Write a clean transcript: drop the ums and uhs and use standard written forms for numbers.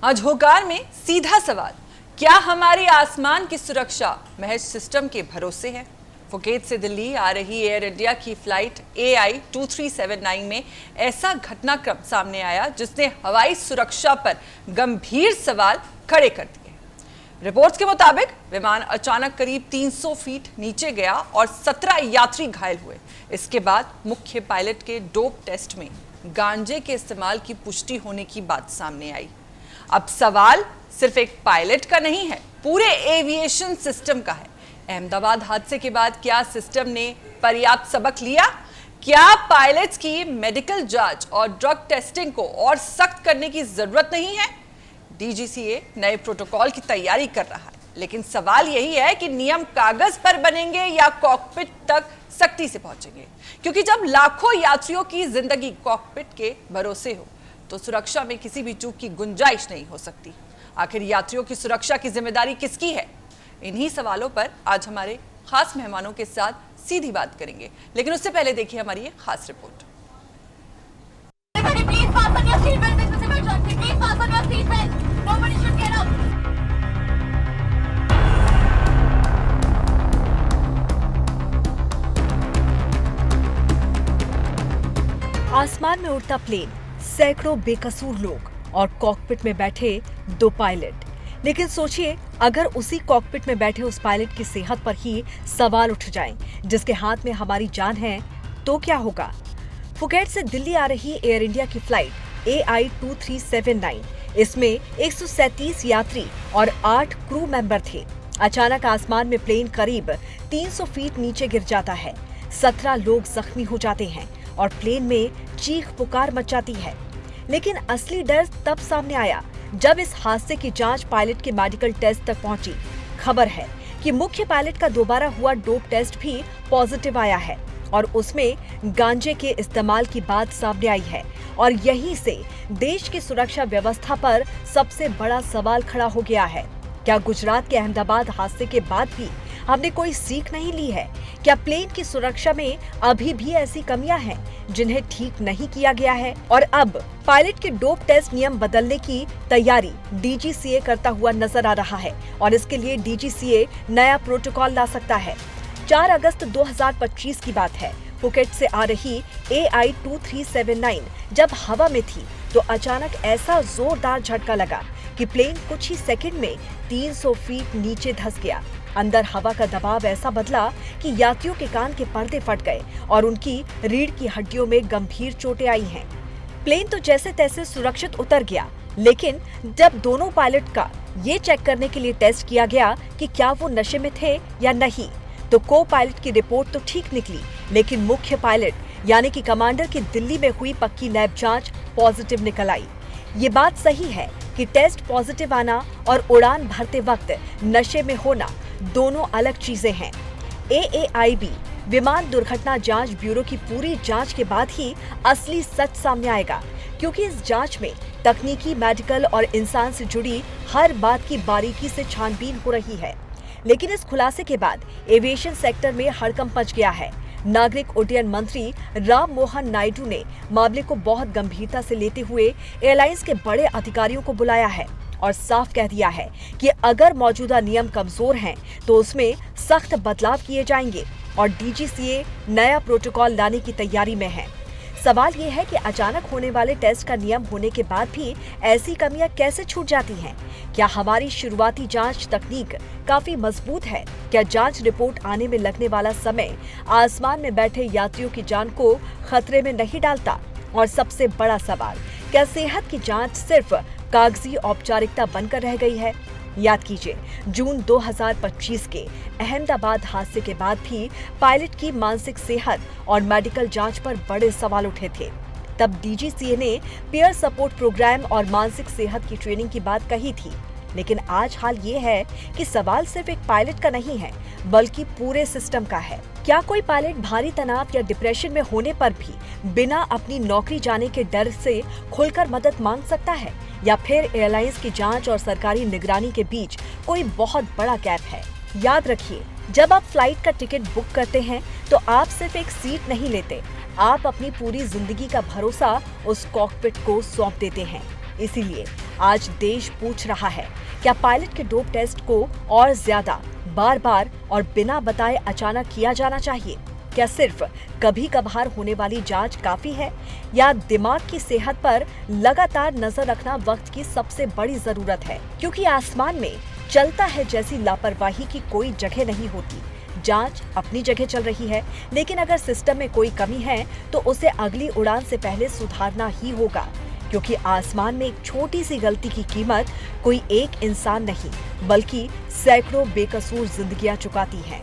आज होकार में सीधा सवाल, क्या हमारी आसमान की सुरक्षा महज सिस्टम के भरोसे है? फुकेत से दिल्ली आ रही एयर इंडिया की फ्लाइट AI 2379 में ऐसा घटनाक्रम सामने आया जिसने हवाई सुरक्षा पर गंभीर सवाल खड़े कर दिए। रिपोर्ट्स के मुताबिक विमान अचानक करीब 300 फीट नीचे गया और 17 यात्री घायल हुए। इसके बाद मुख्य पायलट के डोप टेस्ट में गांजे के इस्तेमाल की पुष्टि होने की बात सामने आई। अब सवाल सिर्फ एक पायलट का नहीं है, पूरे एविएशन सिस्टम का है। अहमदाबाद हादसे के बाद क्या सिस्टम ने पर्याप्त सबक लिया? क्या पायलट्स की मेडिकल जांच और ड्रग टेस्टिंग को और सख्त करने की जरूरत नहीं है? DGCA नए प्रोटोकॉल की तैयारी कर रहा है, लेकिन सवाल यही है कि नियम कागज पर बनेंगे या कॉकपिट तक सख्ती से पहुंचेंगे। क्योंकि जब लाखों यात्रियों की जिंदगी कॉकपिट के भरोसे हो तो सुरक्षा में किसी भी चूक की गुंजाइश नहीं हो सकती। आखिर यात्रियों की सुरक्षा की जिम्मेदारी किसकी है? इन्हीं सवालों पर आज हमारे खास मेहमानों के साथ सीधी बात करेंगे, लेकिन उससे पहले देखिए हमारी ये खास रिपोर्ट। आसमान में उड़ता प्लेन, सैकड़ों बेकसूर लोग और कॉकपिट में बैठे 2 पायलट। लेकिन सोचिए, अगर उसी कॉकपिट में बैठे उस पायलट की सेहत पर ही सवाल उठ जाएं, जिसके हाथ में हमारी जान है, तो क्या होगा? फुकेट से दिल्ली आ रही एयर इंडिया की फ्लाइट AI 2379, इसमें 137 यात्री और 8 क्रू मेंबर थे। अचानक आसमान में प्लेन करीब 300 फीट नीचे गिर जाता है। 17 लोग जख्मी हो जाते हैं और प्लेन में चीख पुकार मच जाती है। लेकिन असली डर तब सामने आया जब इस हादसे की जांच पायलट के मेडिकल टेस्ट तक पहुंची। खबर है कि मुख्य पायलट का दोबारा हुआ डोप टेस्ट भी पॉजिटिव आया है और उसमें गांजे के इस्तेमाल की बात सामने आई है। और यहीं से देश की सुरक्षा व्यवस्था पर सबसे बड़ा सवाल खड़ा हो गया है। क्या गुजरात के अहमदाबाद हादसे के बाद भी हमने कोई सीख नहीं ली है? क्या प्लेन की सुरक्षा में अभी भी ऐसी कमियां हैं जिन्हें ठीक नहीं किया गया है? और अब पायलट के डोप टेस्ट नियम बदलने की तैयारी DGCA करता हुआ नजर आ रहा है और इसके लिए DGCA नया प्रोटोकॉल ला सकता है। 4 अगस्त 2025 की बात है। फुकेट से आ रही AI 2379 जब हवा में थी तो अचानक ऐसा जोरदार झटका लगा कि प्लेन कुछ ही सेकंड में 300 फीट नीचे धंस गया। अंदर हवा का दबाव ऐसा बदला कि यात्रियों के कान के पर्दे फट गए और उनकी रीढ़ की हड्डियों में गंभीर चोटें आई हैं। प्लेन तो जैसे तैसे सुरक्षित उतर गया, लेकिन जब दोनों पायलट का ये चेक करने के लिए टेस्ट किया गया कि क्या वो नशे में थे या नहीं, तो को पायलट की रिपोर्ट तो ठीक निकली, लेकिन मुख्य पायलट यानी कि कमांडर की दिल्ली में हुई पक्की लैब जांच पॉजिटिव निकल आई। ये बात सही है कि टेस्ट पॉजिटिव आना और उड़ान भरते वक्त नशे में होना दोनों अलग चीजें हैं। AAIB विमान दुर्घटना जांच ब्यूरो की पूरी जांच के बाद ही असली सच सामने आएगा, क्योंकि इस जांच में तकनीकी, मेडिकल और इंसान से जुड़ी हर बात की बारीकी से छानबीन हो रही है। लेकिन इस खुलासे के बाद एविएशन सेक्टर में हड़कंप मच गया है। नागरिक उड्डयन मंत्री राम मोहन नायडू ने मामले को बहुत गंभीरता से लेते हुए एयरलाइंस के बड़े अधिकारियों को बुलाया है और साफ कह दिया है कि अगर मौजूदा नियम कमजोर हैं तो उसमें सख्त बदलाव किए जाएंगे और DGCA नया प्रोटोकॉल लाने की तैयारी में है। सवाल ये है कि अचानक होने वाले टेस्ट का नियम होने के बाद भी ऐसी कमियां कैसे छूट जाती हैं? क्या हमारी शुरुआती जांच तकनीक काफी मजबूत है? क्या जांच रिपोर्ट आने में लगने वाला समय आसमान में बैठे यात्रियों की जान को खतरे में नहीं डालता? और सबसे बड़ा सवाल, क्या सेहत की जांच सिर्फ कागजी औपचारिकता बनकर रह गई है? याद कीजिए, जून 2025 के अहमदाबाद हादसे के बाद भी पायलट की मानसिक सेहत और मेडिकल जांच पर बड़े सवाल उठे थे। तब DGCA ने पीयर सपोर्ट प्रोग्राम और मानसिक सेहत की ट्रेनिंग की बात कही थी। लेकिन आज हाल ये है कि सवाल सिर्फ एक पायलट का नहीं है, बल्कि पूरे सिस्टम का है। क्या कोई पायलट भारी तनाव या डिप्रेशन में होने पर भी बिना अपनी नौकरी जाने के डर से खुलकर मदद मांग सकता है? या फिर एयरलाइंस की जांच और सरकारी निगरानी के बीच कोई बहुत बड़ा गैप है? याद रखिए, जब आप फ्लाइट का टिकट बुक करते हैं तो आप सिर्फ एक सीट नहीं लेते, आप अपनी पूरी जिंदगी का भरोसा उस कॉकपिट को सौंप देते हैं। इसीलिए आज देश पूछ रहा है, क्या पायलट के डोप टेस्ट को और ज्यादा, बार बार और बिना बताए अचानक किया जाना चाहिए? क्या सिर्फ कभी कभार होने वाली जांच काफी है, या दिमाग की सेहत पर लगातार नजर रखना वक्त की सबसे बड़ी जरूरत है? क्योंकि आसमान में चलता है जैसी लापरवाही की कोई जगह नहीं होती। जांच अपनी जगह चल रही है, लेकिन अगर सिस्टम में कोई कमी है तो उसे अगली उड़ान से पहले सुधारना ही होगा, क्योंकि आसमान में एक छोटी सी गलती की कीमत कोई एक इंसान नहीं बल्कि सैकड़ों बेकसूर जिंदगियां चुकाती हैं।